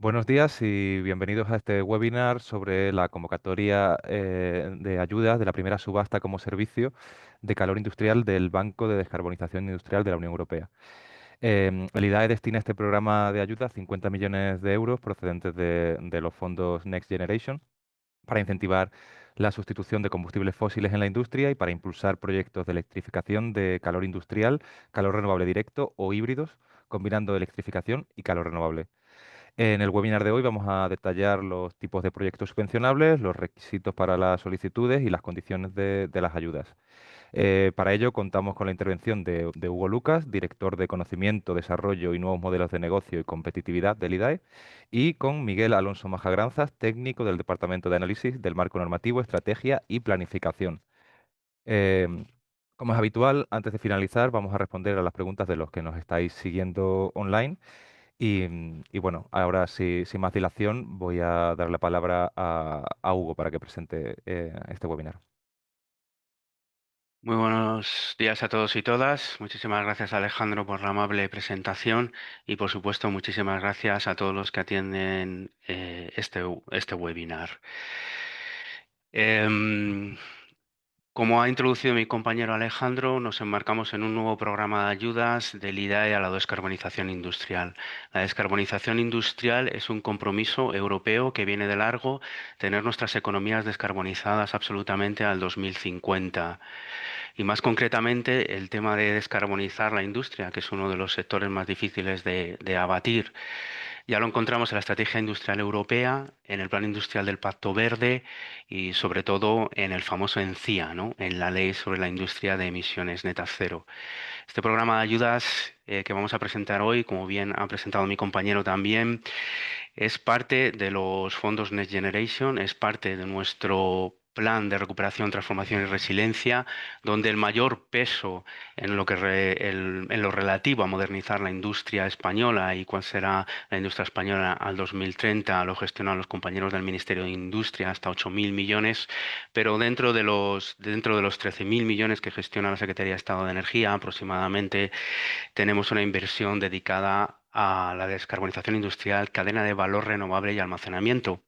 Buenos días y bienvenidos a este webinar sobre la convocatoria de ayudas de la primera subasta como servicio de calor industrial del Banco de Descarbonización Industrial de la Unión Europea. El IDAE destina a este programa de ayuda 50 millones de euros procedentes de los fondos Next Generation para incentivar la sustitución de combustibles fósiles en la industria y para impulsar proyectos de electrificación de calor industrial, calor renovable directo o híbridos, combinando electrificación y calor renovable. En el webinar de hoy vamos a detallar los tipos de proyectos subvencionables, los requisitos para las solicitudes y las condiciones de las ayudas. Para ello contamos con la intervención de Hugo Lucas, director de Conocimiento, Desarrollo y Nuevos Modelos de Negocio y Competitividad del IDAE, y con Miguel Alonso Majagranzas, técnico del Departamento de Análisis del Marco Normativo, Estrategia y Planificación. Em, Como es habitual, antes de finalizar, vamos a responder a las preguntas de los que nos estáis siguiendo online. Y bueno, ahora sin más dilación voy a dar la palabra a Hugo para que presente este webinar. Muy buenos días a todos y todas. Muchísimas gracias, Alejandro, por la amable presentación y, por supuesto, muchísimas gracias a todos los que atienden este webinar. Em, Como ha introducido mi compañero Alejandro, nos enmarcamos en un nuevo programa de ayudas del IDAE a la descarbonización industrial. La descarbonización industrial es un compromiso europeo que viene de largo, tener nuestras economías descarbonizadas absolutamente al 2050. Y más concretamente, el tema de descarbonizar la industria, que es uno de los sectores más difíciles de abatir. Ya lo encontramos en la Estrategia Industrial Europea, en el Plan Industrial del Pacto Verde y sobre todo en el famoso ENCIA, ¿no? En la Ley sobre la Industria de Emisiones Netas Cero. Este programa de ayudas que vamos a presentar hoy, como bien ha presentado mi compañero también, es parte de los fondos Next Generation, es parte de nuestro plan de recuperación, transformación y resiliencia, donde el mayor peso en en lo relativo a modernizar la industria española y cuál será la industria española al 2030 lo gestionan los compañeros del Ministerio de Industria, hasta 8.000 millones, pero dentro de los 13.000 millones que gestiona la Secretaría de Estado de Energía aproximadamente, tenemos una inversión dedicada a la descarbonización industrial, cadena de valor renovable y almacenamiento.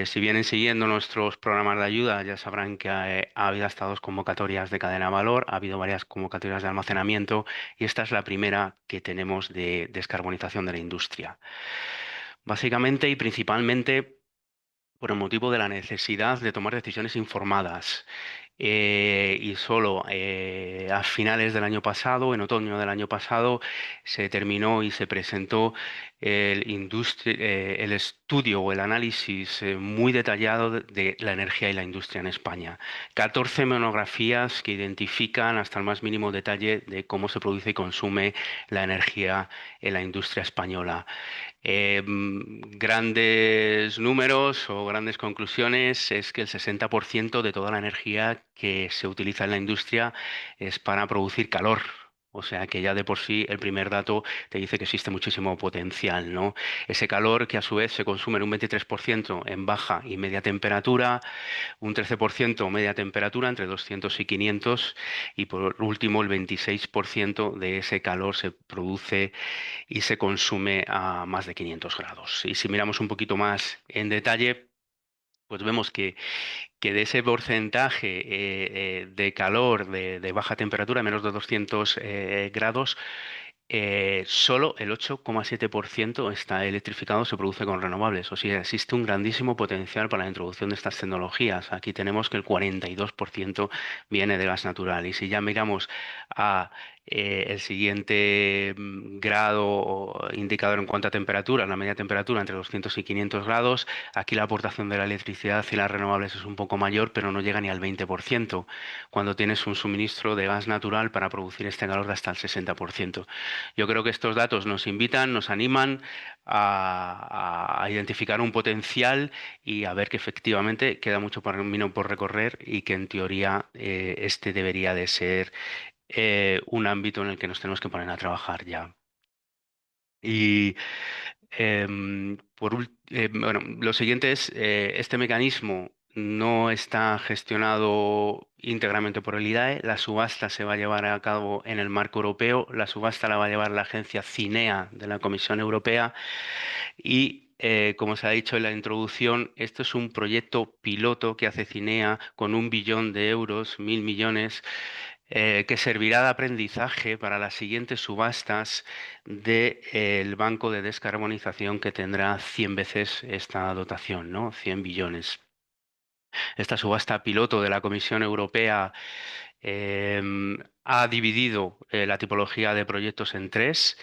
Si vienen siguiendo nuestros programas de ayuda, ya sabrán que ha habido hasta dos convocatorias de cadena de valor, ha habido varias convocatorias de almacenamiento y esta es la primera que tenemos de descarbonización de la industria. Básicamente y principalmente por el motivo de la necesidad de tomar decisiones informadas. Y solo a finales del año pasado, en otoño del año pasado, se terminó y se presentó el estudio o el análisis muy detallado de la energía y la industria en España. 14 monografías que identifican hasta el más mínimo detalle de cómo se produce y consume la energía en la industria española. Grandes números o grandes conclusiones es que el 60% de toda la energía que se utiliza en la industria es para producir calor. O sea que ya de por sí el primer dato te dice que existe muchísimo potencial, ¿no? Ese calor que a su vez se consume en un 23% en baja y media temperatura, un 13% media temperatura entre 200 y 500 y por último el 26% de ese calor se produce y se consume a más de 500 grados. Y si miramos un poquito más en detalle, pues vemos que de ese porcentaje de calor de baja temperatura, menos de 200 grados, solo el 8,7% está electrificado, se produce con renovables. O sea, existe un grandísimo potencial para la introducción de estas tecnologías. Aquí tenemos que el 42% viene de gas natural. Y si ya miramos a el siguiente grado o indicador en cuanto a temperatura, la media temperatura entre 200 y 500 grados, aquí la aportación de la electricidad y las renovables es un poco mayor, pero no llega ni al 20%, cuando tienes un suministro de gas natural para producir este calor de hasta el 60%. Yo creo que estos datos nos invitan, nos animan a identificar un potencial y a ver que efectivamente queda mucho camino por recorrer y que en teoría este debería de ser un ámbito en el que nos tenemos que poner a trabajar ya. Y bueno, lo siguiente es, este mecanismo no está gestionado íntegramente por el IDAE, la subasta se va a llevar a cabo en el marco europeo, la subasta la va a llevar la agencia CINEA de la Comisión Europea y Como se ha dicho en la introducción, esto es un proyecto piloto que hace Cinea con 1 billón de euros, 1.000 millones, que servirá de aprendizaje para las siguientes subastas del Banco de Descarbonización, que tendrá 100 veces esta dotación, ¿no? 100 billones. Esta subasta piloto de la Comisión Europea ha dividido la tipología de proyectos en tres: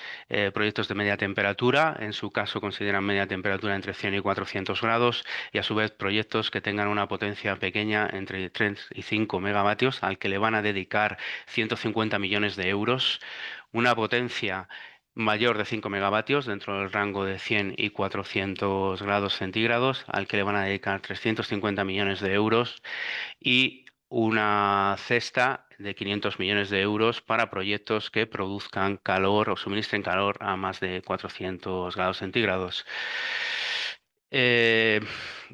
proyectos de media temperatura, en su caso consideran media temperatura entre 100 y 400 grados, y a su vez proyectos que tengan una potencia pequeña entre 3 y 5 megavatios, al que le van a dedicar 150 millones de euros; una potencia mayor de 5 megavatios dentro del rango de 100 y 400 grados centígrados, al que le van a dedicar 350 millones de euros; y una cesta de 500 millones de euros para proyectos que produzcan calor o suministren calor a más de 400 grados centígrados. Eh,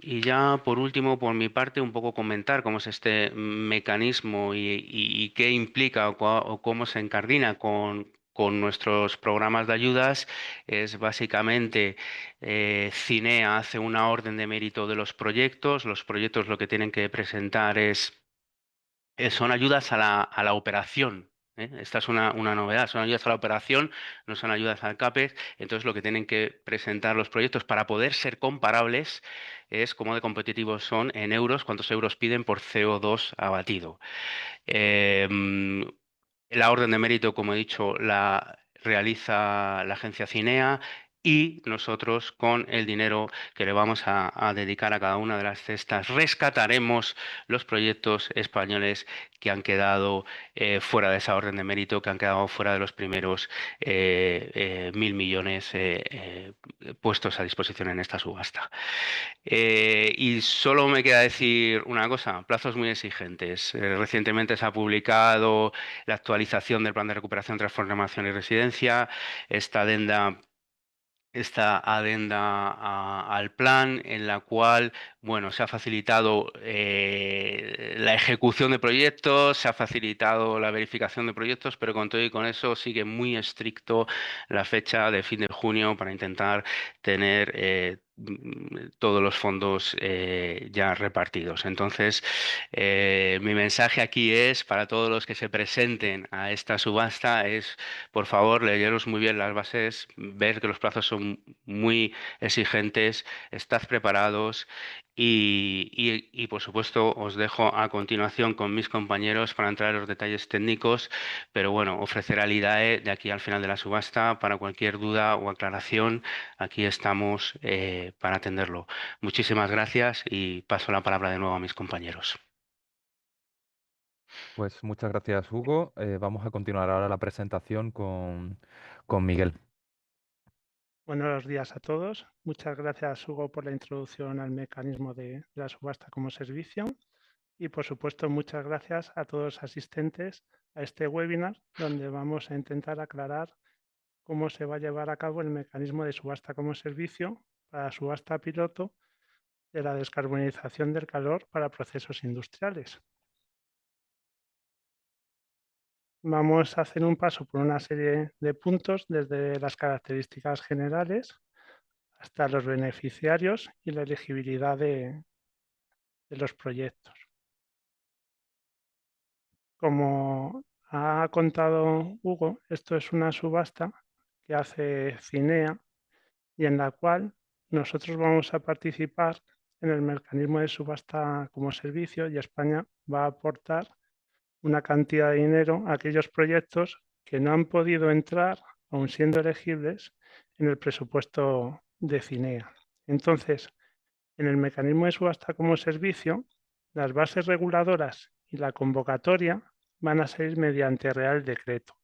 y ya por último, por mi parte, un poco comentar cómo es este mecanismo y qué implica o cómo se incardina con nuestros programas de ayudas. Es básicamente, Cinea hace una orden de mérito de los proyectos lo que tienen que presentar son ayudas a la operación. Esta es una novedad, son ayudas a la operación, no son ayudas al CAPEX. Entonces, lo que tienen que presentar los proyectos para poder ser comparables es cómo de competitivos son en euros, cuántos euros piden por CO2 abatido. Em, la orden de mérito, como he dicho, la realiza la agencia Cinea, y nosotros, con el dinero que le vamos a dedicar a cada una de las cestas, rescataremos los proyectos españoles que han quedado fuera de esa orden de mérito, que han quedado fuera de los primeros 1.000 millones puestos a disposición en esta subasta. Y solo me queda decir una cosa: plazos muy exigentes. Recientemente se ha publicado la actualización del Plan de Recuperación, Transformación y Residencia. Esta adenda al plan, en la cual, bueno, se ha facilitado la ejecución de proyectos, se ha facilitado la verificación de proyectos, pero con todo y con eso sigue muy estricto la fecha de fin de junio para intentar tener todos los fondos ya repartidos. Entonces, mi mensaje aquí es para todos los que se presenten a esta subasta: por favor, leeros muy bien las bases, ver que los plazos son muy exigentes, estad preparados, por supuesto, os dejo a continuación con mis compañeros para entrar en los detalles técnicos, pero bueno, ofrecer al IDAE de aquí al final de la subasta para cualquier duda o aclaración. Aquí estamos para atenderlo. Muchísimas gracias, y paso la palabra de nuevo a mis compañeros. Pues muchas gracias, Hugo. Vamos a continuar ahora la presentación con Miguel. Buenos días a todos. Muchas gracias, Hugo, por la introducción al mecanismo de la subasta como servicio. Y, por supuesto, muchas gracias a todos los asistentes a este webinar, donde vamos a intentar aclarar cómo se va a llevar a cabo el mecanismo de subasta como servicio para subasta piloto de la descarbonización del calor para procesos industriales. Vamos a hacer un paso por una serie de puntos, desde las características generales hasta los beneficiarios y la elegibilidad de los proyectos. Como ha contado Hugo, esto es una subasta que hace Cinea y en la cual nosotros vamos a participar en el mecanismo de subasta como servicio, y España va a aportar una cantidad de dinero a aquellos proyectos que no han podido entrar, aun siendo elegibles, en el presupuesto de Cinea. Entonces, en el mecanismo de subasta como servicio, las bases reguladoras y la convocatoria van a ser mediante Real Decreto.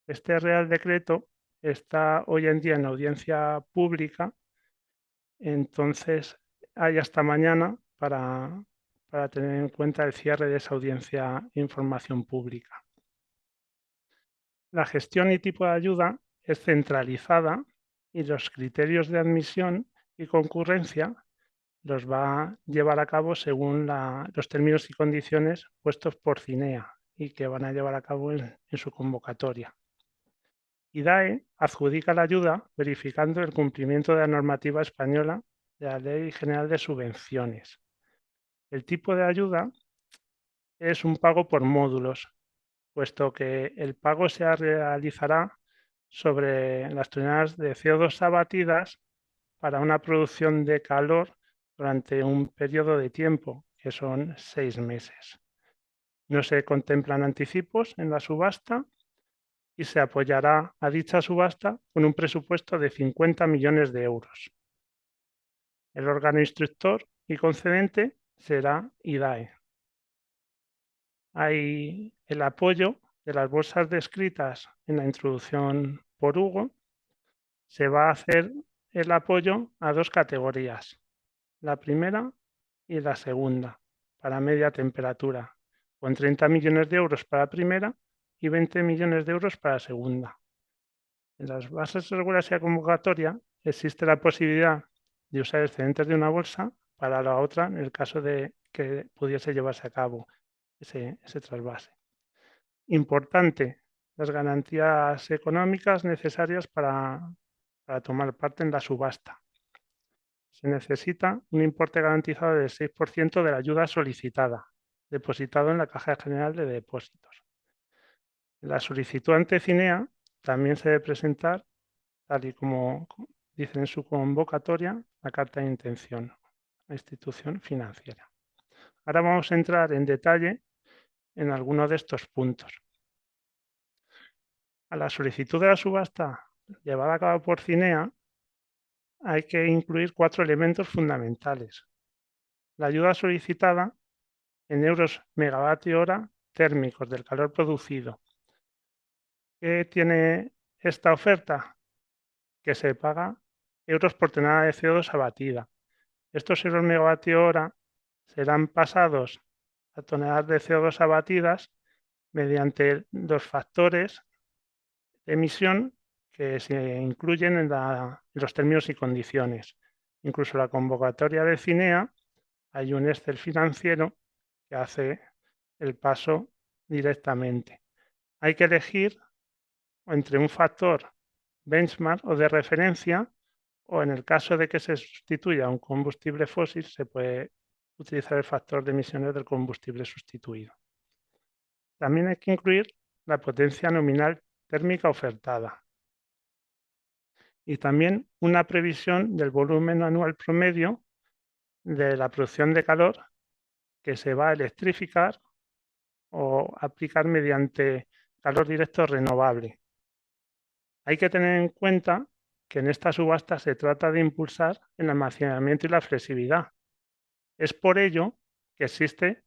Este Real Decreto está hoy en día en audiencia pública, entonces hay hasta mañana para tener en cuenta el cierre de esa audiencia e información pública. La gestión y tipo de ayuda es centralizada, y los criterios de admisión y concurrencia los va a llevar a cabo según los términos y condiciones puestos por Cinea y que van a llevar a cabo en su convocatoria. IDAE adjudica la ayuda verificando el cumplimiento de la normativa española de la Ley General de Subvenciones. El tipo de ayuda es un pago por módulos, puesto que el pago se realizará sobre las toneladas de CO2 abatidas para una producción de calor durante un periodo de tiempo, que son 6 meses. No se contemplan anticipos en la subasta y se apoyará a dicha subasta con un presupuesto de 50 millones de euros. El órgano instructor y concedente será IDAE. Hay el apoyo de las bolsas descritas en la introducción por Hugo. Se va a hacer el apoyo a 2 categorías, la primera y la segunda, para media temperatura, con 30 millones de euros para la primera y 20 millones de euros para la segunda. En las bases regulares y la convocatoria existe la posibilidad de usar excedentes de una bolsa para la otra en el caso de que pudiese llevarse a cabo ese trasvase. Importante, las garantías económicas necesarias para tomar parte en la subasta. Se necesita un importe garantizado del 6% de la ayuda solicitada, depositado en la Caja General de Depósitos. La solicitud ante CINEA también se debe presentar, tal y como dice en su convocatoria, la carta de intención a la institución financiera. Ahora vamos a entrar en detalle en alguno de estos puntos. A la solicitud de la subasta llevada a cabo por CINEA hay que incluir 4 elementos fundamentales. La ayuda solicitada en euros megavatio hora térmicos del calor producido. ¿Qué tiene esta oferta? Que se paga euros por tonelada de CO2 abatida. Estos euros megavatio hora serán pasados a toneladas de CO2 abatidas mediante los factores de emisión que se incluyen en los términos y condiciones. Incluso la convocatoria de CINEA hay un Excel financiero que hace el paso directamente. Hay que elegir entre un factor benchmark o de referencia, o en el caso de que se sustituya un combustible fósil, se puede utilizar el factor de emisiones del combustible sustituido. También hay que incluir la potencia nominal térmica ofertada y también una previsión del volumen anual promedio de la producción de calor que se va a electrificar o aplicar mediante calor directo renovable. Hay que tener en cuenta que en esta subasta se trata de impulsar el almacenamiento y la flexibilidad. Es por ello que existe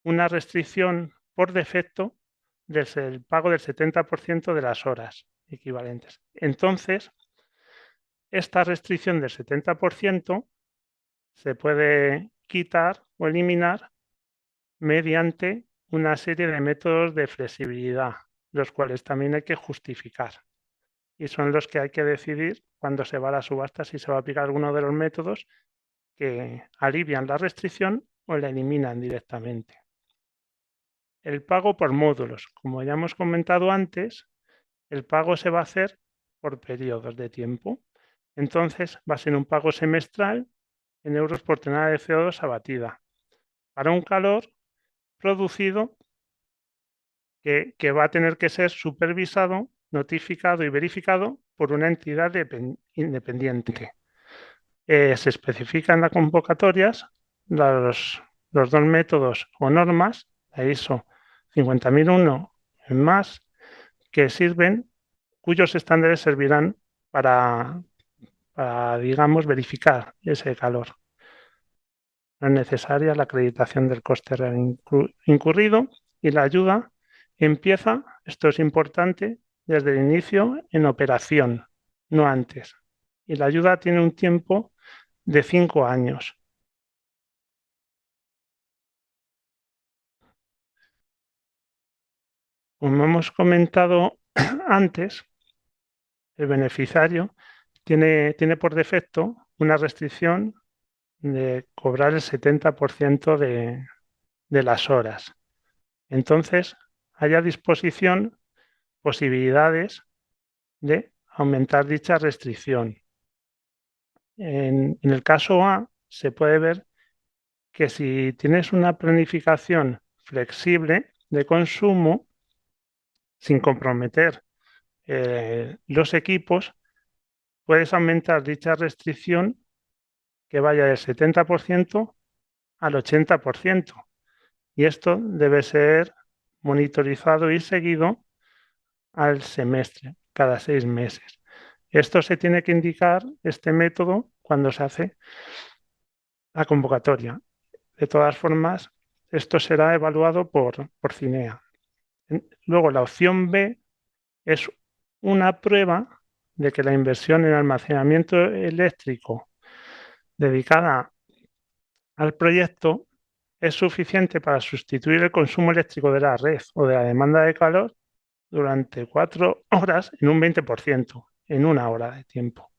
una restricción por defecto del pago del 70% de las horas equivalentes. Entonces, esta restricción del 70% se puede quitar o eliminar mediante una serie de métodos de flexibilidad, los cuales también hay que justificar. Y son los que hay que decidir cuando se va a la subasta si se va a aplicar alguno de los métodos que alivian la restricción o la eliminan directamente. El pago por módulos. Como ya hemos comentado antes, el pago se va a hacer por periodos de tiempo. Entonces va a ser un pago semestral en euros por tonelada de CO2 abatida para un calor producido que va a tener que ser supervisado, notificado y verificado por una entidad independiente. Se especifican en las convocatorias los 2 métodos o normas, la ISO 50001 en más, que sirven, cuyos estándares servirán para digamos, verificar ese calor. No es necesaria la acreditación del coste real incurrido y la ayuda empieza, esto es importante, desde el inicio en operación, no antes. Y la ayuda tiene un tiempo de 5 años. Como hemos comentado antes, el beneficiario tiene por defecto una restricción de cobrar el 70% de las horas. Entonces, hay a disposición posibilidades de aumentar dicha restricción. En el caso A se puede ver que si tienes una planificación flexible de consumo sin comprometer los equipos, puedes aumentar dicha restricción que vaya del 70% al 80%. Y esto debe ser monitorizado y seguido al semestre, cada 6 meses. Esto se tiene que indicar, este método, cuando se hace la convocatoria. De todas formas, esto será evaluado por CINEA. Luego, la opción B es una prueba de que la inversión en almacenamiento eléctrico dedicada al proyecto es suficiente para sustituir el consumo eléctrico de la red o de la demanda de calor durante 4 horas en un 20%, en una hora de tiempo.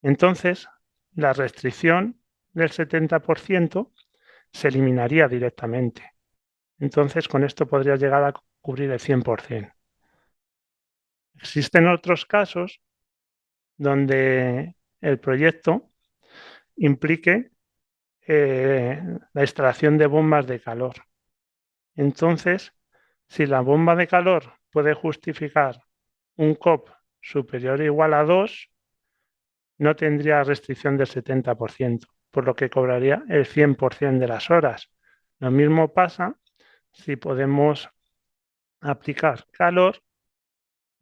Entonces, la restricción del 70% se eliminaría directamente. Entonces, con esto podría llegar a cubrir el 100%. Existen otros casos donde el proyecto implique la instalación de bombas de calor. Entonces, si la bomba de calor puede justificar un COP superior o igual a 2, no tendría restricción del 70%, por lo que cobraría el 100% de las horas. Lo mismo pasa si podemos aplicar calor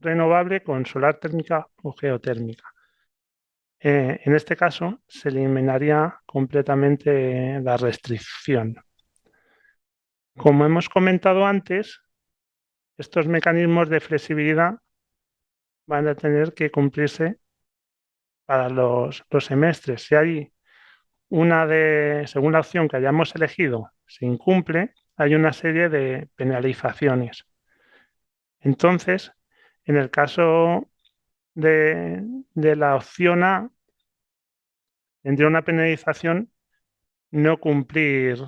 renovable con solar térmica o geotérmica. En este caso, se eliminaría completamente la restricción. Como hemos comentado antes, estos mecanismos de flexibilidad van a tener que cumplirse para los semestres. Si hay según la opción que hayamos elegido, se incumple, hay una serie de penalizaciones. Entonces, en el caso de la opción A, tendría una penalización no cumplir,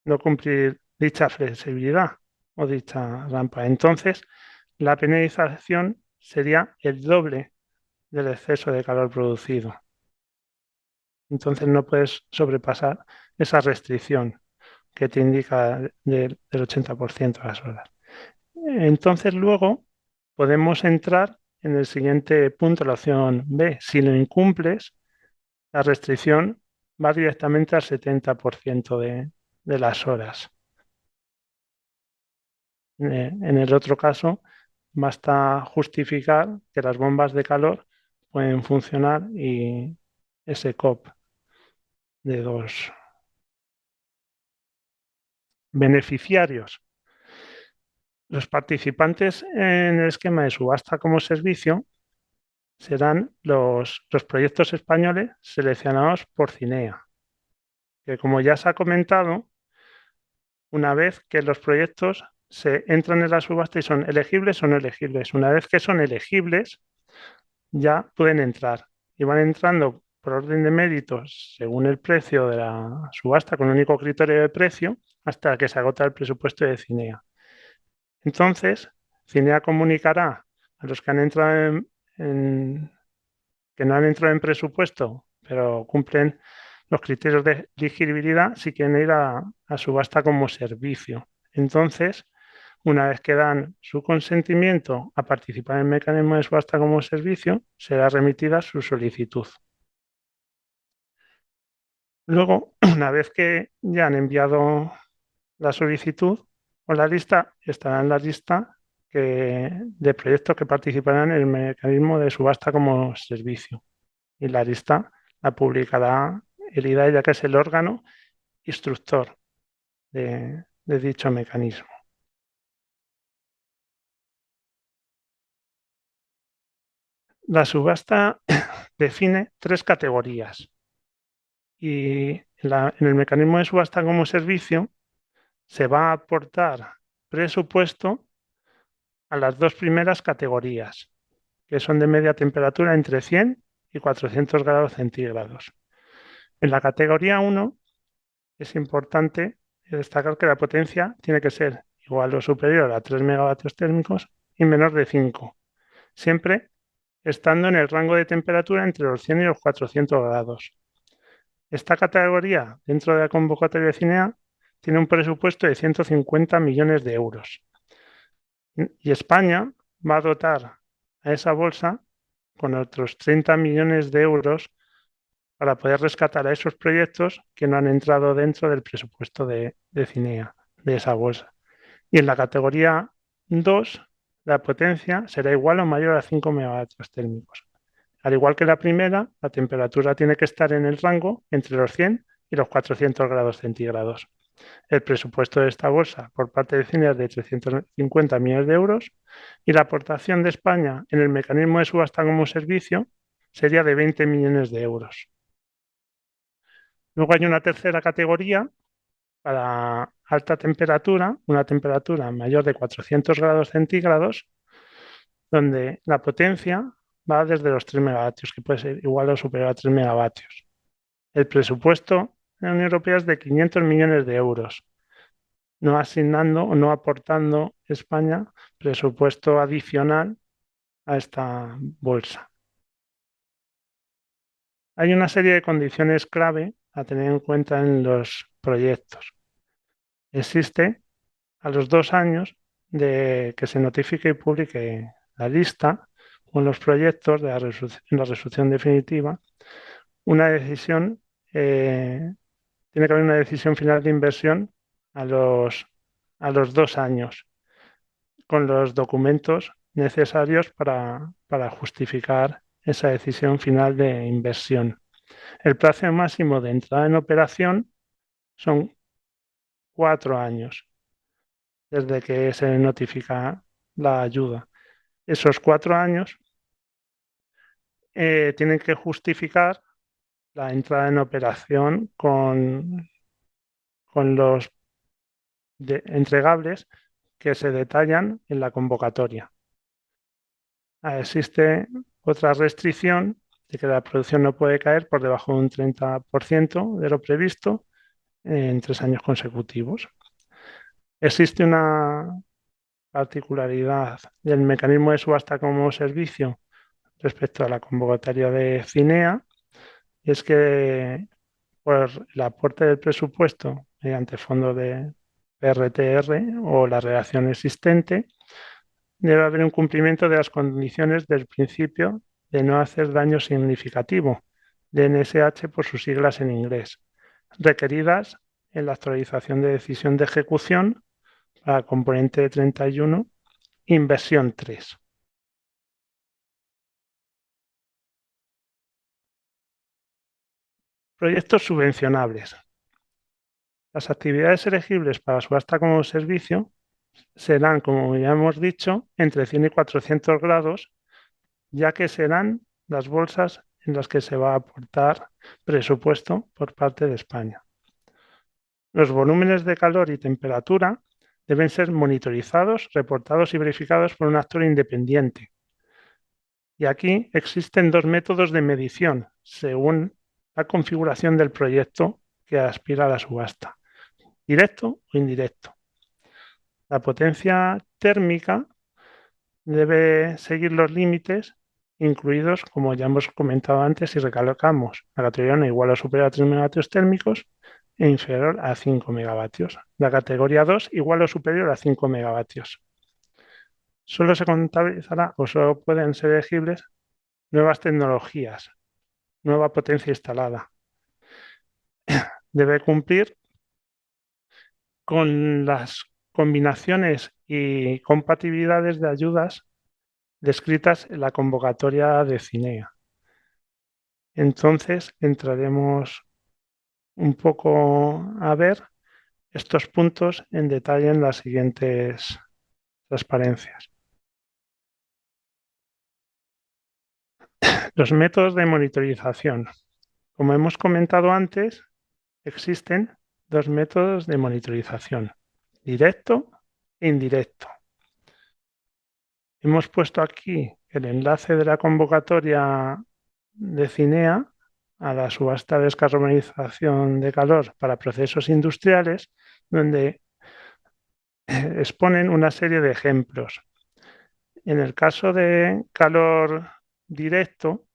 no cumplir dicha flexibilidad o dicha rampa. Entonces, la penalización sería el doble del exceso de calor producido. Entonces, no puedes sobrepasar esa restricción que te indica del 80% de las horas. Entonces, luego podemos entrar en el siguiente punto, la opción B. Si lo incumples, la restricción va directamente al 70% de las horas. En el otro caso, basta justificar que las bombas de calor pueden funcionar y ese COP de 2 beneficiarios. Los participantes en el esquema de subasta como servicio serán los proyectos españoles seleccionados por CINEA, que como ya se ha comentado, una vez que los proyectos se entran en la subasta y son elegibles o no elegibles. Una vez que son elegibles, ya pueden entrar y van entrando por orden de méritos según el precio de la subasta con un único criterio de precio hasta que se agota el presupuesto de CINEA. Entonces, CINEA comunicará a los que han entrado que no han entrado en presupuesto, pero cumplen los criterios de elegibilidad si quieren ir a subasta como servicio. Entonces, una vez que dan su consentimiento a participar en el mecanismo de subasta como servicio, será remitida su solicitud. Luego, una vez que ya han enviado la solicitud o la lista, estará en la lista de proyectos que participarán en el mecanismo de subasta como servicio. Y la lista la publicará el IDAE, ya que es el órgano instructor de dicho mecanismo. La subasta define 3 categorías y en el mecanismo de subasta como servicio se va a aportar presupuesto a las 2 primeras categorías, que son de media temperatura entre 100 y 400 grados centígrados. En la categoría 1 es importante destacar que la potencia tiene que ser igual o superior a 3 megavatios térmicos y menor de 5. siempre estando en el rango de temperatura entre los 100 y los 400 grados. Esta categoría, dentro de la convocatoria de CINEA, tiene un presupuesto de 150 millones de euros. Y España va a dotar a esa bolsa con otros 30 millones de euros para poder rescatar a esos proyectos que no han entrado dentro del presupuesto de CINEA, de esa bolsa. Y en la categoría 2, la potencia será igual o mayor a 5 megavatios térmicos. Al igual que la primera, la temperatura tiene que estar en el rango entre los 100 y los 400 grados centígrados. El presupuesto de esta bolsa por parte de CINEA es de 350 millones de euros y la aportación de España en el mecanismo de subasta como servicio sería de 20 millones de euros. Luego hay una tercera categoría para alta temperatura, una temperatura mayor de 400 grados centígrados, donde la potencia va desde los 3 megavatios, que puede ser igual o superior a 3 megavatios. El presupuesto de la Unión Europea es de 500 millones de euros, no asignando o no aportando España presupuesto adicional a esta bolsa. Hay una serie de condiciones clave a tener en cuenta en los proyectos. Existe a los 2 años de que se notifique y publique la lista con los proyectos de la resolución definitiva, una decisión, tiene que haber una decisión final de inversión a los 2 años, con los documentos necesarios para justificar esa decisión final de inversión. El plazo máximo de entrada en operación son 4 años desde que se notifica la ayuda. Esos 4 años tienen que justificar la entrada en operación con los entregables que se detallan en la convocatoria. Existe otra restricción de que la producción no puede caer por debajo de un 30% de lo previsto en 3 años consecutivos. Existe una particularidad del mecanismo de subasta como servicio respecto a la convocatoria de CINEA, y es que por el aporte del presupuesto mediante fondos de PRTR o la redacción existente, debe haber un cumplimiento de las condiciones del principio de no hacer daño significativo, de NSH por sus siglas en inglés, requeridas en la actualización de decisión de ejecución para componente 31, inversión 3. Proyectos subvencionables. Las actividades elegibles para subasta como servicio serán, como ya hemos dicho, entre 100 y 400 grados, ya que serán las bolsas en las que se va a aportar presupuesto por parte de España. Los volúmenes de calor y temperatura deben ser monitorizados, reportados y verificados por un actor independiente. Y aquí existen 2 métodos de medición según la configuración del proyecto que aspira a la subasta, directo o indirecto. La potencia térmica debe seguir los límites incluidos, como ya hemos comentado antes, si recalcamos la categoría 1 igual o superior a 3 megavatios térmicos e inferior a 5 megavatios. La categoría 2 igual o superior a 5 megavatios. Solo se contabilizará o solo pueden ser elegibles nuevas tecnologías, nueva potencia instalada. Debe cumplir con las combinaciones y compatibilidades de ayudas descritas en la convocatoria de CINEA. Entonces entraremos un poco a ver estos puntos en detalle en las siguientes transparencias. Los métodos de monitorización. Como hemos comentado antes, existen 2 métodos de monitorización, directo e indirecto. Hemos puesto aquí el enlace de la convocatoria de CINEA a la subasta de descarbonización de calor para procesos industriales, donde exponen una serie de ejemplos. En el caso de calor directo,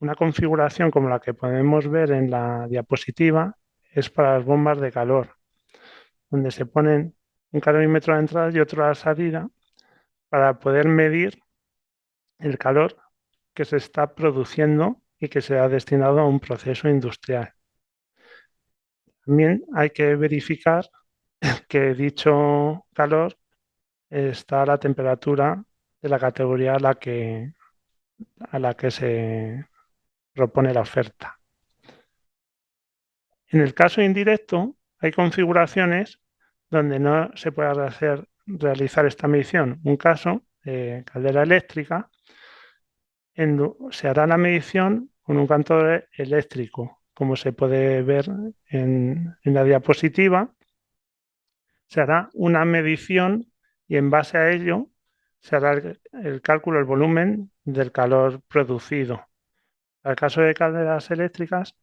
una configuración como la que podemos ver en la diapositiva es para las bombas de calor, donde se ponen un calorímetro a la entrada y otro a la salida para poder medir el calor que se está produciendo y que se ha destinado a un proceso industrial. También hay que verificar que dicho calor está a la temperatura de la categoría a la que se propone la oferta. En el caso indirecto, hay configuraciones donde no se puede realizar esta medición. Un caso de caldera eléctrica, se hará la medición con un cantor eléctrico, como se puede ver en la diapositiva. Se hará una medición y en base a ello se hará el cálculo del volumen del calor producido. Al caso de calderas eléctricas,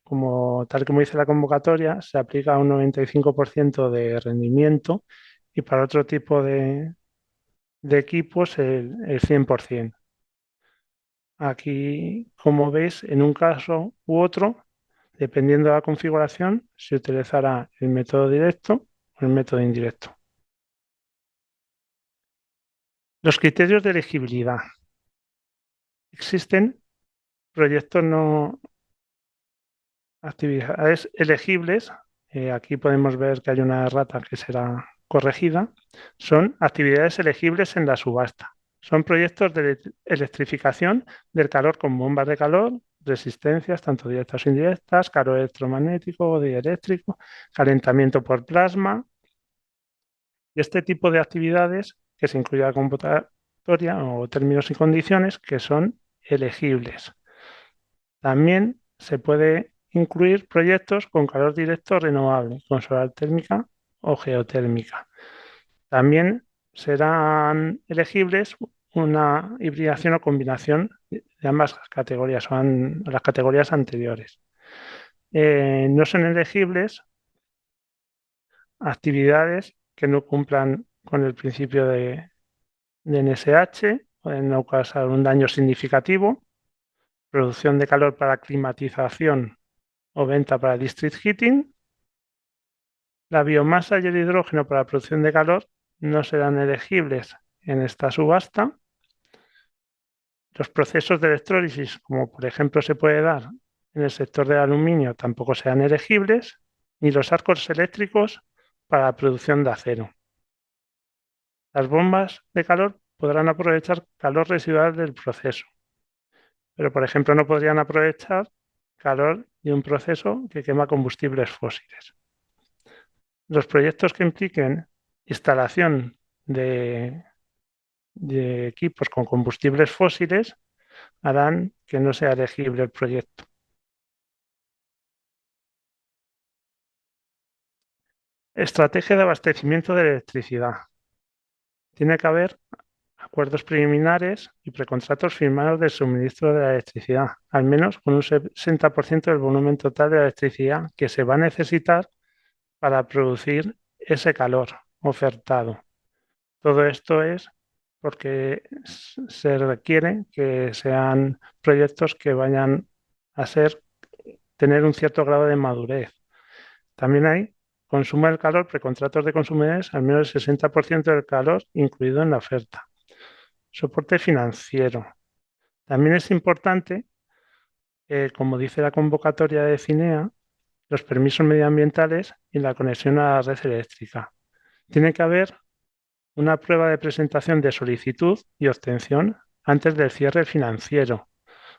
tal como dice la convocatoria, se aplica un 95% de rendimiento y para otro tipo de equipos el 100%. Aquí, como veis, en un caso u otro, dependiendo de la configuración, se utilizará el método directo o el método indirecto. Los criterios de elegibilidad. Existen proyectos no actividades elegibles. Aquí podemos ver que hay una errata que será corregida. Son actividades elegibles en la subasta. Son proyectos de electrificación del calor con bombas de calor, resistencias, tanto directas o indirectas, calor electromagnético o dieléctrico, calentamiento por plasma. Y este tipo de actividades que se incluye la convocatoria o términos y condiciones que son elegibles. También se puede incluir proyectos con calor directo renovable, con solar térmica o geotérmica. También serán elegibles una hibridación o combinación de ambas categorías, o las categorías anteriores. No son elegibles actividades que no cumplan con el principio de NSH, o de no causar un daño significativo, producción de calor para climatización o venta para district heating. La biomasa y el hidrógeno para la producción de calor no serán elegibles en esta subasta. Los procesos de electrólisis, como por ejemplo se puede dar en el sector del aluminio, tampoco serán elegibles, ni los arcos eléctricos para la producción de acero. Las bombas de calor podrán aprovechar calor residual del proceso, pero por ejemplo no podrían aprovechar calor de un proceso que quema combustibles fósiles. Los proyectos que impliquen instalación de equipos con combustibles fósiles harán que no sea elegible el proyecto. Estrategia de abastecimiento de electricidad. Tiene que haber acuerdos preliminares y precontratos firmados del suministro de la electricidad, al menos con un 60% del volumen total de la electricidad que se va a necesitar para producir ese calor ofertado. Todo esto es porque se requiere que sean proyectos que vayan a tener un cierto grado de madurez. También hay consumo del calor, precontratos de consumidores, al menos el 60% del calor incluido en la oferta. Soporte financiero. También es importante, como dice la convocatoria de CINEA, los permisos medioambientales y la conexión a la red eléctrica. Tiene que haber una prueba de presentación de solicitud y obtención antes del cierre financiero.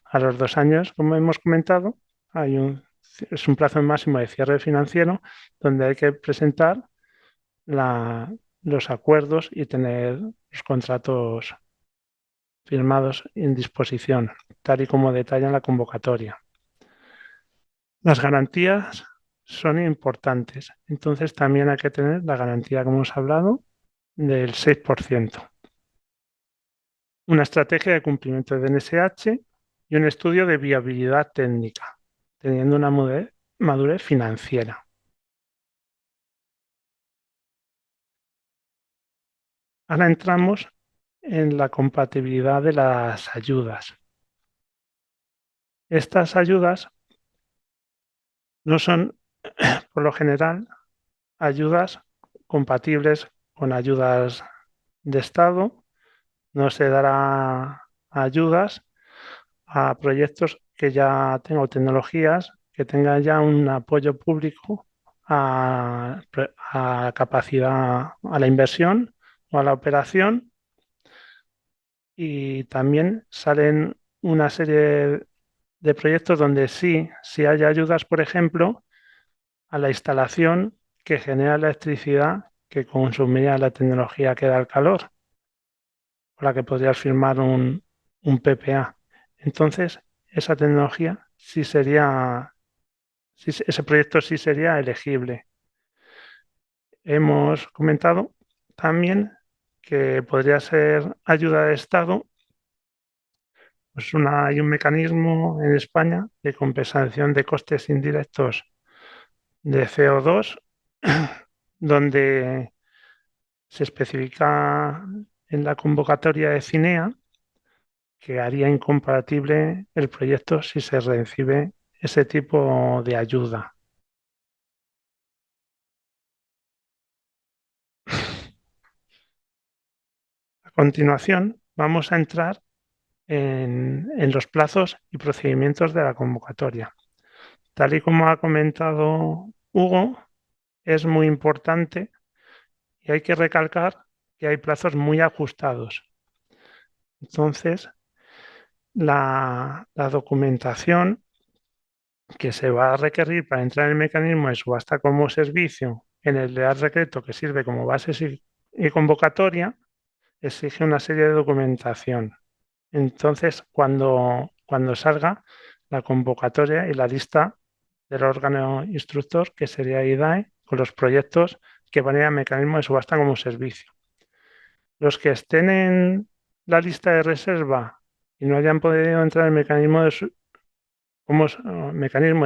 A los 2 años, como hemos comentado, es un plazo máximo de cierre financiero donde hay que presentar los acuerdos y tener los contratos firmados en disposición, tal y como detalla la convocatoria. Las garantías son importantes, entonces también hay que tener la garantía, como hemos hablado, del 6%. Una estrategia de cumplimiento de NSH y un estudio de viabilidad técnica, teniendo una madurez financiera. Ahora entramos en la compatibilidad de las ayudas. Estas ayudas no son, por lo general, ayudas compatibles con ayudas de Estado. No se dará ayudas a proyectos que ya tengan tecnologías, que tengan ya un apoyo público a capacidad, a la inversión o a la operación. Y también salen una serie de proyectos donde sí hay ayudas, por ejemplo, a la instalación que genera electricidad que consumiría la tecnología que da el calor, con la que podrías firmar un PPA. Entonces, esa tecnología sí sería, ese proyecto sí sería elegible. Hemos comentado también que podría ser ayuda de Estado. Pues hay un mecanismo en España de compensación de costes indirectos de CO2, donde se especifica en la convocatoria de CINEA que haría incompatible el proyecto si se recibe ese tipo de ayuda. A continuación, vamos a entrar en los plazos y procedimientos de la convocatoria. Tal y como ha comentado Hugo, es muy importante y hay que recalcar que hay plazos muy ajustados. Entonces, la documentación que se va a requerir para entrar en el mecanismo de subasta como servicio en el Real Decreto que sirve como base y convocatoria, exige una serie de documentación. Entonces, cuando salga la convocatoria y la lista del órgano instructor, que sería IDAE, con los proyectos que van a ir al mecanismo de subasta como servicio. Los que estén en la lista de reserva y no hayan podido entrar en el mecanismo de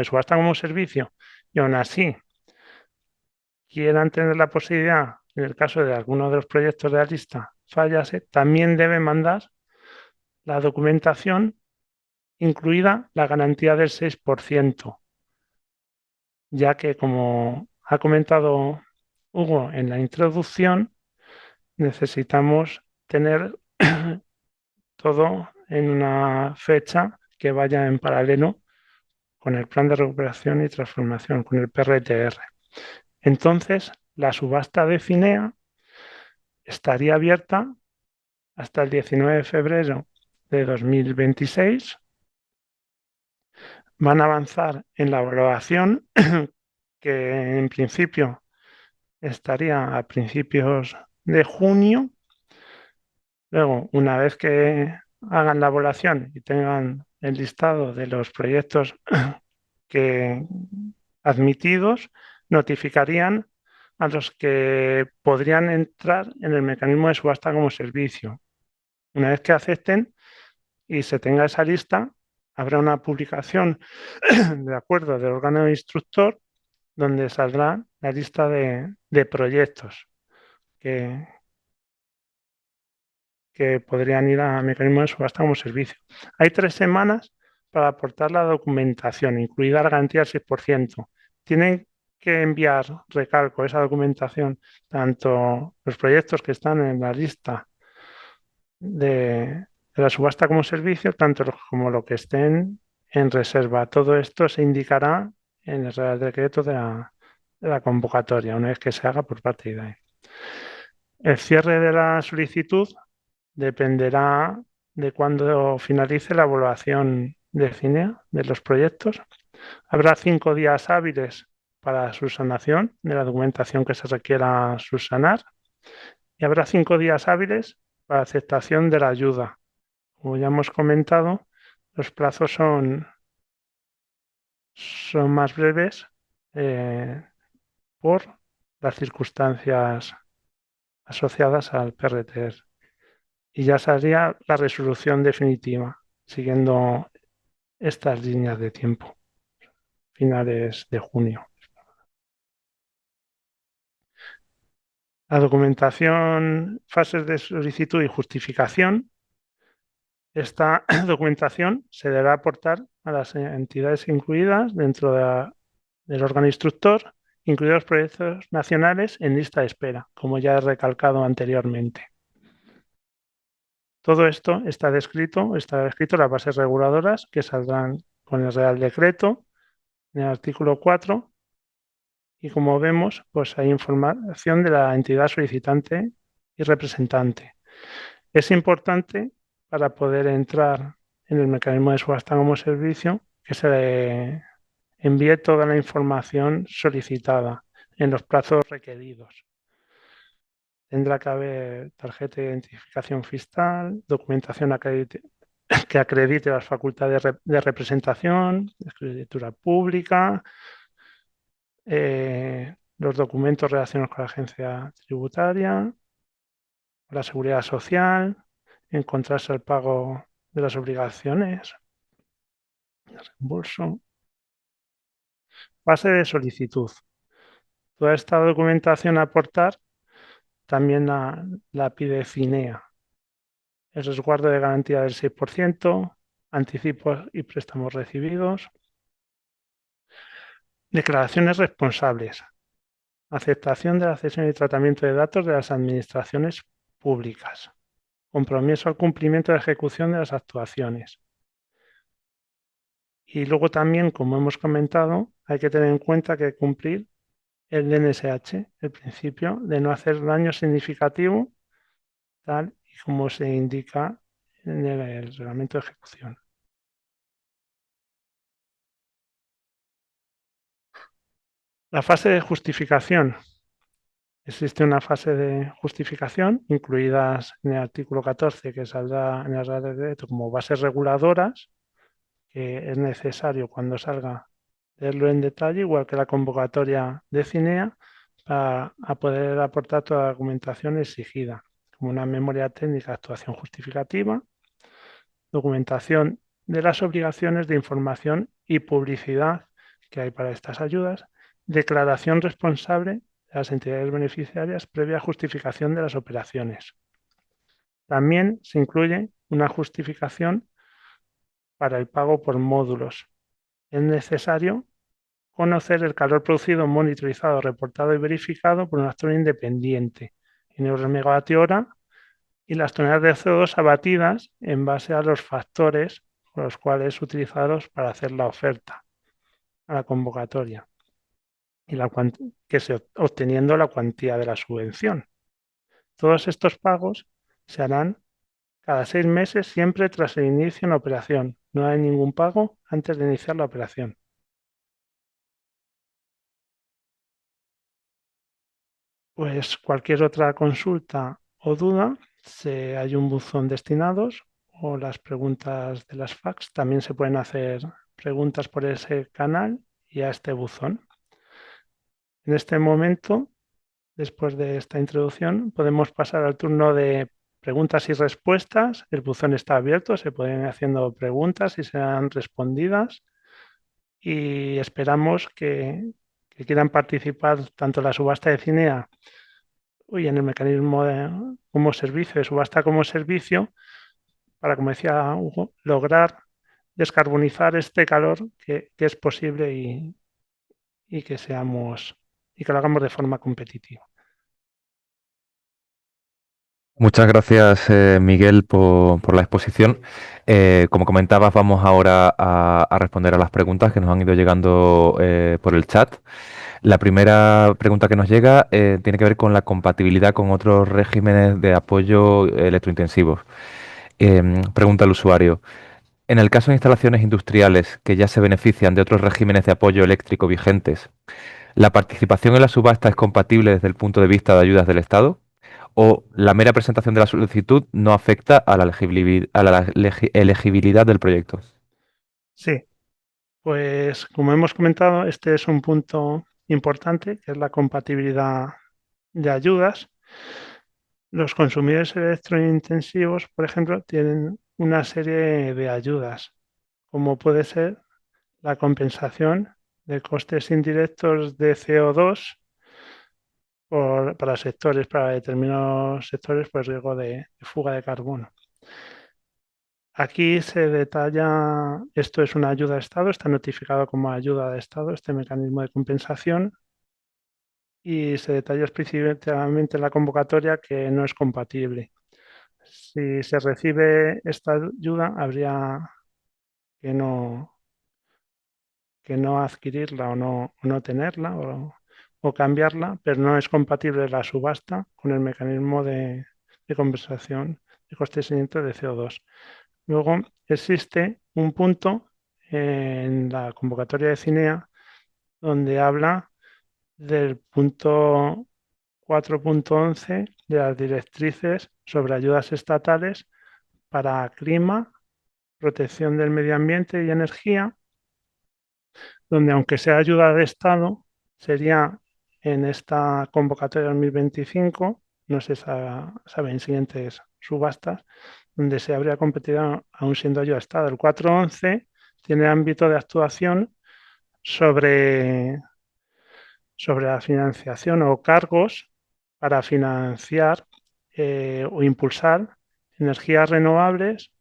subasta como servicio y aún así quieran tener la posibilidad, en el caso de alguno de los proyectos de la lista fallase, también deben mandar la documentación, incluida la garantía del 6%, ya que, como ha comentado Hugo en la introducción, necesitamos tener todo en una fecha que vaya en paralelo con el Plan de Recuperación y Transformación, con el PRTR. Entonces, la subasta de Finea estaría abierta hasta el 19 de febrero de 2026. Van a avanzar en la evaluación, que en principio estaría a principios de junio. Luego, una vez que hagan la evaluación y tengan el listado de los proyectos que admitidos, notificarían a los que podrían entrar en el mecanismo de subasta como servicio. Una vez que acepten y se tenga esa lista, habrá una publicación de acuerdo del órgano instructor donde saldrá la lista de proyectos que, que podrían ir a mecanismo de subasta como servicio. Hay 3 semanas para aportar la documentación, incluida la garantía del 6%. Tienen que enviar, recalco, esa documentación, tanto los proyectos que están en la lista de la subasta como servicio, tanto como lo que estén en reserva. Todo esto se indicará en el Real Decreto de la convocatoria, una vez que se haga por parte de IDAE. El cierre de la solicitud dependerá de cuándo finalice la evaluación de CINEA de los proyectos. Habrá 5 días hábiles para subsanación de la documentación que se requiera subsanar y habrá 5 días hábiles para aceptación de la ayuda. Como ya hemos comentado, los plazos son más breves por las circunstancias asociadas al PRTR. Y ya sería la resolución definitiva, siguiendo estas líneas de tiempo, finales de junio. La documentación, fases de solicitud y justificación. Esta documentación se deberá aportar a las entidades incluidas dentro del órgano instructor, incluidos proyectos nacionales en lista de espera, como ya he recalcado anteriormente. Todo esto estará escrito en las bases reguladoras que saldrán con el Real Decreto, en el artículo 4, y como vemos, pues hay información de la entidad solicitante y representante. Es importante para poder entrar en el mecanismo de subasta como servicio que se le envíe toda la información solicitada en los plazos requeridos. Tendrá que haber tarjeta de identificación fiscal, documentación que acredite las facultades de representación, escritura pública, los documentos relacionados con la agencia tributaria, la seguridad social, encontrarse el pago de las obligaciones, el reembolso. Fase de solicitud. Toda esta documentación a aportar también la pide Cinea. El resguardo de garantía del 6%, anticipos y préstamos recibidos, declaraciones responsables, aceptación de la cesión y tratamiento de datos de las administraciones públicas, compromiso al cumplimiento de ejecución de las actuaciones. Y luego también, como hemos comentado, hay que tener en cuenta que cumplir el DNSH, el principio de no hacer daño significativo, tal y como se indica en el reglamento de ejecución. La fase de justificación. Existe una fase de justificación incluidas en el artículo 14 que saldrá en el Real Decreto como bases reguladoras, que es necesario cuando salga leerlo en detalle, igual que la convocatoria de CINEA, para poder aportar toda la documentación exigida, como una memoria técnica de actuación justificativa, documentación de las obligaciones de información y publicidad que hay para estas ayudas, declaración responsable de las entidades beneficiarias previa justificación de las operaciones. También se incluye una justificación para el pago por módulos. Es necesario conocer el calor producido, monitorizado, reportado y verificado por un actor independiente en euros/megavatio-hora y las toneladas de CO2 abatidas en base a los factores con los cuales utilizados para hacer la oferta a la convocatoria y obteniendo la cuantía de la subvención. Todos estos pagos se harán cada 6 meses, siempre tras el inicio de una operación. No hay ningún pago antes de iniciar la operación. Pues cualquier otra consulta o duda, hay un buzón destinados o las preguntas de las fax. También se pueden hacer preguntas por ese canal y a este buzón. En este momento, después de esta introducción, podemos pasar al turno de preguntas y respuestas. El buzón está abierto, se pueden ir haciendo preguntas y serán respondidas. Y esperamos que quieran participar tanto en la subasta de Cinea y en el mecanismo como servicio, de subasta como servicio, para, como decía Hugo, lograr descarbonizar este calor que es posible y que y que lo hagamos de forma competitiva. Muchas gracias, Miguel, por la exposición. Como comentabas, vamos ahora a responder a las preguntas que nos han ido llegando por el chat. La primera pregunta que nos llega tiene que ver con la compatibilidad con otros regímenes de apoyo electrointensivos. Pregunta el usuario. En el caso de instalaciones industriales que ya se benefician de otros regímenes de apoyo eléctrico vigentes, ¿la participación en la subasta es compatible desde el punto de vista de ayudas del Estado? ¿O la mera presentación de la solicitud no afecta a la elegibilidad del proyecto? Sí, pues como hemos comentado, este es un punto importante, que es la compatibilidad de ayudas. Los consumidores electrointensivos, por ejemplo, tienen una serie de ayudas, como puede ser la compensación de costes indirectos de CO2 para sectores, para determinados sectores, por riesgo de fuga de carbono. Aquí se detalla, esto es una ayuda de Estado, está notificado como ayuda de Estado, este mecanismo de compensación, y se detalla explícitamente en la convocatoria que no es compatible. Si se recibe esta ayuda, habría que no, que no adquirirla o no tenerla o cambiarla, pero no es compatible la subasta con el mecanismo de compensación de costes de CO2. Luego existe un punto en la convocatoria de CINEA donde habla del punto 4.11 de las directrices sobre ayudas estatales para clima, protección del medio ambiente y energía, donde aunque sea ayuda de Estado, sería en esta convocatoria 2025, no se sabe en siguientes subastas, donde se habría competido aún siendo ayuda de Estado. El 4.11 tiene ámbito de actuación sobre, sobre la financiación o cargos para financiar o impulsar energías renovables,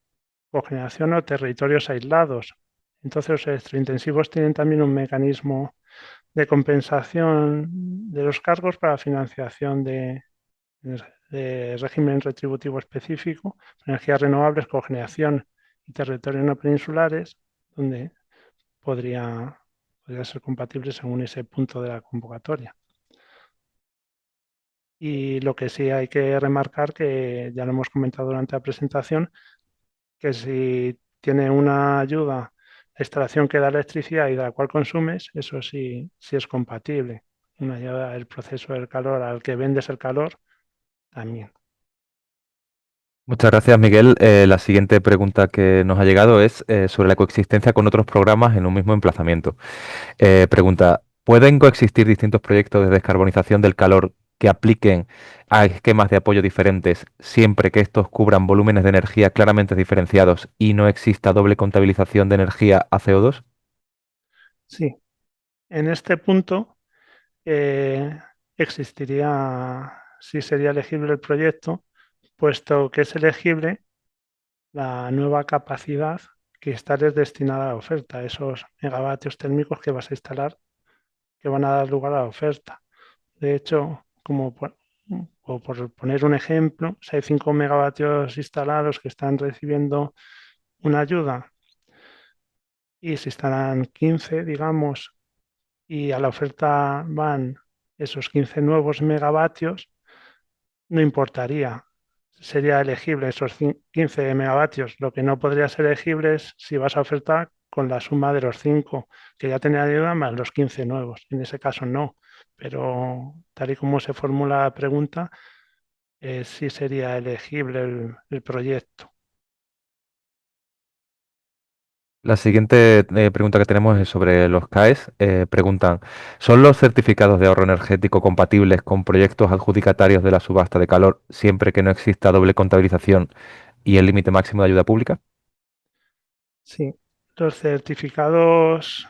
cogeneración o territorios aislados. Entonces, los electrointensivos tienen también un mecanismo de compensación de los cargos para financiación de régimen retributivo específico, energías renovables, cogeneración y territorios no peninsulares, donde podría, podría ser compatible según ese punto de la convocatoria. Y lo que sí hay que remarcar, que ya lo hemos comentado durante la presentación, que si tiene una ayuda, la instalación que da electricidad y de la cual consumes, eso sí, sí es compatible. Una ayuda el proceso del calor al que vendes el calor también. Muchas gracias, Miguel. La siguiente pregunta que nos ha llegado es sobre la coexistencia con otros programas en un mismo emplazamiento. Pregunta, ¿pueden coexistir distintos proyectos de descarbonización del calor que apliquen a esquemas de apoyo diferentes siempre que estos cubran volúmenes de energía claramente diferenciados y no exista doble contabilización de energía a CO2? Sí, en este punto eh, existiría, sí sería elegible el proyecto, puesto que es elegible la nueva capacidad que está destinada a la oferta, esos megavatios térmicos que vas a instalar que van a dar lugar a la oferta. De hecho, o por poner un ejemplo, si hay 5 megavatios instalados que están recibiendo una ayuda y si instalan 15, digamos, y a la oferta van esos 15 nuevos megavatios, no importaría, sería elegible esos 15 megavatios. Lo que no podría ser elegible es si vas a ofertar con la suma de los 5 que ya tenía ayuda más los 15 nuevos. En ese caso no, pero tal y como se formula la pregunta, sí sería elegible el proyecto. La siguiente pregunta que tenemos es sobre los CAEs. Preguntan, ¿son los certificados de ahorro energético compatibles con proyectos adjudicatarios de la subasta de calor siempre que no exista doble contabilización y el límite máximo de ayuda pública? Sí, los certificados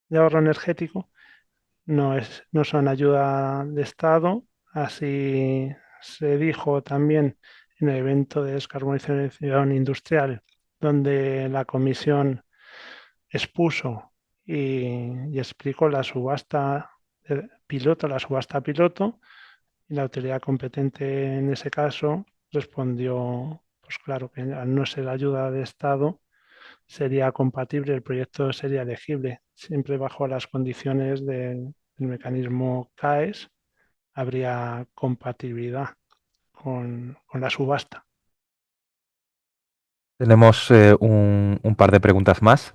de ahorro energético no son ayuda de Estado, así se dijo también en el evento de descarbonización industrial, donde la comisión expuso y explicó la subasta la subasta piloto, y la autoridad competente en ese caso respondió, pues claro, que al no ser ayuda de Estado sería compatible, el proyecto sería elegible, siempre bajo las condiciones del mecanismo CAES, habría compatibilidad con la subasta. Tenemos un par de preguntas más.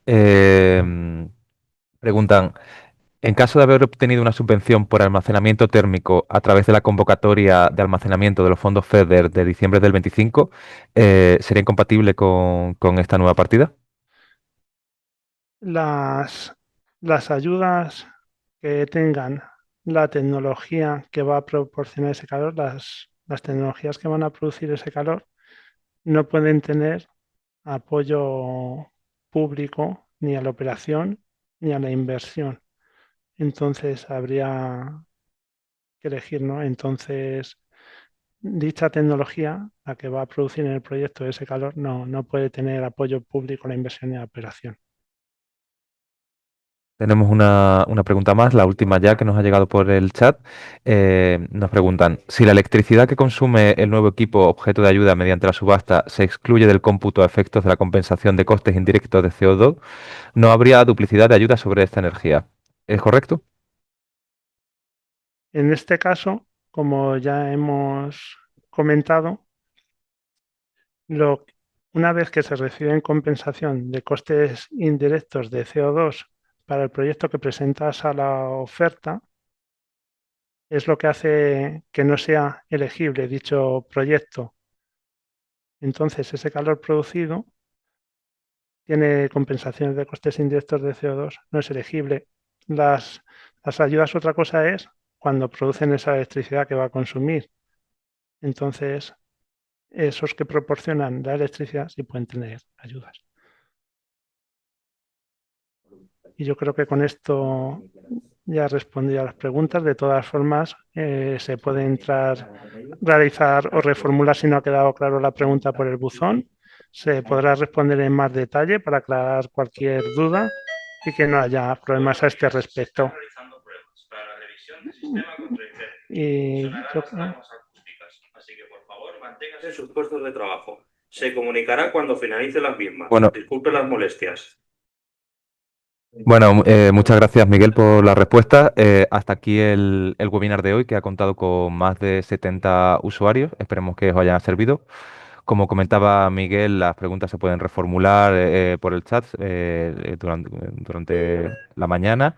Em, Preguntan, en caso de haber obtenido una subvención por almacenamiento térmico a través de la convocatoria de almacenamiento de los fondos FEDER de diciembre del 25, ¿sería incompatible con esta nueva partida? Las, las ayudas que tengan la tecnología que va a proporcionar ese calor, las tecnologías que van a producir ese calor, no pueden tener apoyo público ni a la operación ni a la inversión. Entonces habría que elegir, ¿no? Entonces, dicha tecnología, la que va a producir en el proyecto ese calor, no puede tener apoyo público la inversión y la operación. Tenemos una pregunta más, la última ya que nos ha llegado por el chat. Nos preguntan, si la electricidad que consume el nuevo equipo objeto de ayuda mediante la subasta se excluye del cómputo a efectos de la compensación de costes indirectos de CO2, no habría duplicidad de ayuda sobre esta energía. ¿Es correcto? En este caso, como ya hemos comentado, una vez que se reciben compensación de costes indirectos de CO2 para el proyecto que presentas a la oferta, es lo que hace que no sea elegible dicho proyecto. Entonces, ese calor producido tiene compensaciones de costes indirectos de CO2, no es elegible. Las ayudas, otra cosa es cuando producen esa electricidad que va a consumir. Entonces, esos que proporcionan la electricidad sí pueden tener ayudas. Y yo creo que con esto ya respondí a las preguntas. De todas formas, se puede entrar, realizar o reformular si no ha quedado claro la pregunta por el buzón. Se podrá responder en más detalle para aclarar cualquier duda y que no haya problemas a este respecto. Y yo creo, En sus puestos de trabajo. Se comunicará cuando finalice las mismas. Bueno, Disculpe las molestias. Bueno, muchas gracias Miguel por la respuesta. Hasta aquí el webinar de hoy que ha contado con más de 70 usuarios. Esperemos que os haya servido. Como comentaba Miguel, las preguntas se pueden reformular por el chat durante la mañana.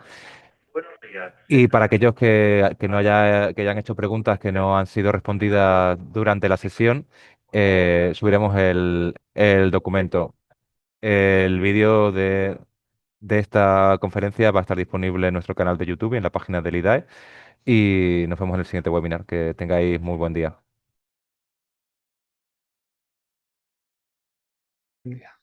Buenos días. Y para aquellos que no que hayan hecho preguntas que no han sido respondidas durante la sesión, subiremos el documento. El vídeo de esta conferencia va a estar disponible en nuestro canal de YouTube y en la página del IDAE. Y nos vemos en el siguiente webinar. Que tengáis muy buen día. ya.